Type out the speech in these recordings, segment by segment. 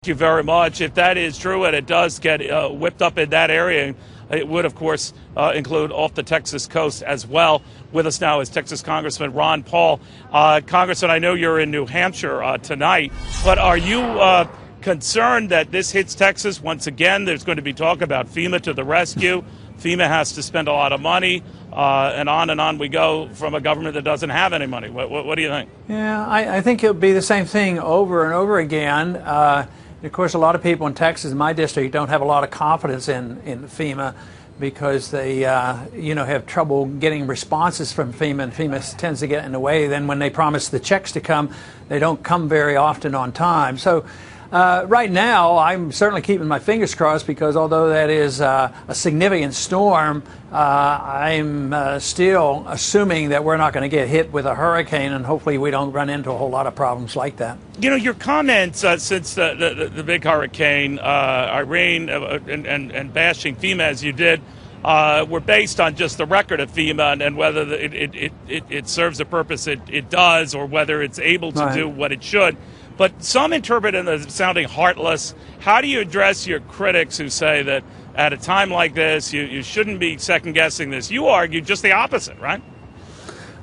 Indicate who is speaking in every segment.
Speaker 1: You very much. If that is true and it does get whipped up in that area, it would, of course, include off the Texas coast as well. With us now is Texas Congressman Ron Paul. Congressman, I know you're in New Hampshire tonight, but are you concerned that this hits Texas once again? There's going to be talk about FEMA to the rescue. FEMA has to spend a lot of money, and on we go from a government that doesn't have any money. What do you think?
Speaker 2: Yeah, I think it'll be the same thing over and over again. Of course, a lot of people in Texas, in my district, don't have a lot of confidence in FEMA because they, have trouble getting responses from FEMA, and FEMA tends to get in the way. Then when they promise the checks to come, they don't come very often on time. So right now, I'm certainly keeping my fingers crossed because although that is a significant storm, I'm still assuming that we're not going to get hit with a hurricane, and hopefully we don't run into a whole lot of problems like that.
Speaker 1: You know, your comments since the big hurricane, Irene, and bashing FEMA as you did, were based on just the record of FEMA and whether it serves the purpose it does or whether it's able to do what it should. But some interpret it as sounding heartless. How do you address your critics who say that at a time like this, you shouldn't be second-guessing this? You argue just the opposite, right?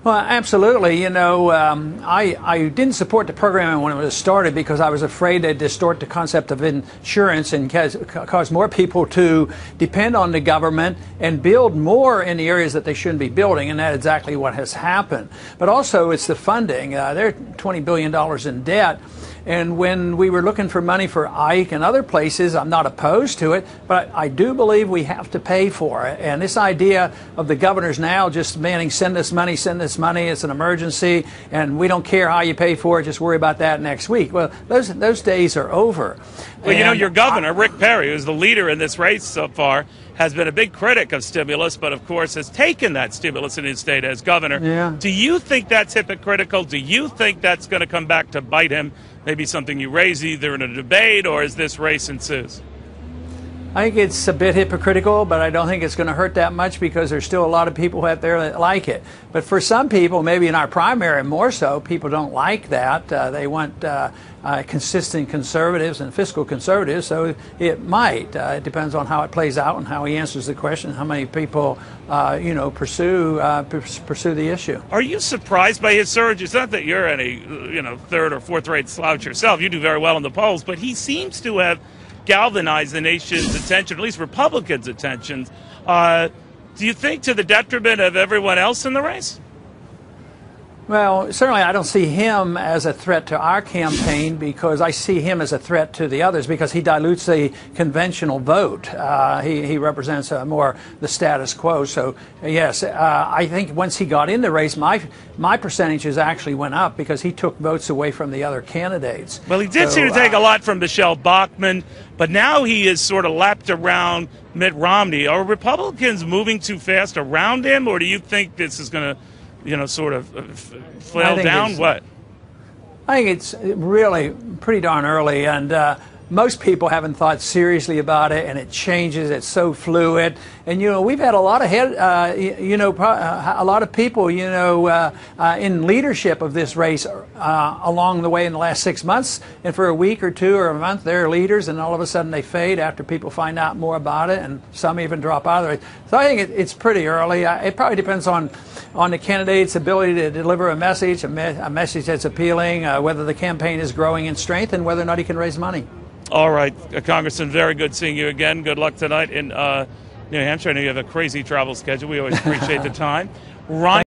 Speaker 2: Well, absolutely. You know, I didn't support the program when it was started because I was afraid they'd distort the concept of insurance and cause more people to depend on the government and build more in the areas that they shouldn't be building, and that's exactly what has happened. But also, it's the funding. They're $20 billion in debt. And when we were looking for money for Ike and other places, I'm not opposed to it, but I do believe we have to pay for it. And this idea of the governors now just demanding, send us money, it's an emergency, and we don't care how you pay for it, just worry about that next week. Well, those days are over.
Speaker 1: Well, you know, your governor, Rick Perry, who's the leader in this race so far, has been a big critic of stimulus, but of course has taken that stimulus in his state as governor.
Speaker 2: Yeah.
Speaker 1: Do you think that's hypocritical? Do you think that's going to come back to bite him? Maybe something you raise either in a debate or as this race ensues?
Speaker 2: I think it's a bit hypocritical, but I don't think it's going to hurt that much because there's still a lot of people out there that like it. But for some people, maybe in our primary more so, people don't like that. They want consistent conservatives and fiscal conservatives, so it might. It depends on how it plays out and how he answers the question, how many people, pursue the issue.
Speaker 1: Are you surprised by his surge? It's not that you're any, third or fourth rate slouch yourself. You do very well in the polls, but he seems to have galvanize the nation's attention, at least Republicans' attention. Do you think to the detriment of everyone else in the race?
Speaker 2: Well, certainly I don't see him as a threat to our campaign because I see him as a threat to the others because he dilutes the conventional vote. He represents more the status quo. So, yes, I think once he got in the race, my percentages actually went up because he took votes away from the other candidates.
Speaker 1: Well, he did seem to take a lot from Michelle Bachmann, but now he is sort of lapped around Mitt Romney. Are Republicans moving too fast around him, or do you think this is going to sort of flail down? What?
Speaker 2: I think it's really pretty darn early, and most people haven't thought seriously about it, and it changes. It's so fluid, and we've had a lot of a lot of people, in leadership of this race along the way in the last 6 months, and for a week or two or a month, they're leaders, and all of a sudden they fade after people find out more about it, and some even drop out of the race. So I think it's pretty early. It probably depends on the candidate's ability to deliver a message that's appealing, whether the campaign is growing in strength, and whether or not he can raise money.
Speaker 1: All right, Congressman, very good seeing you again. Good luck tonight in New Hampshire. I know you have a crazy travel schedule. We always appreciate the time. Ron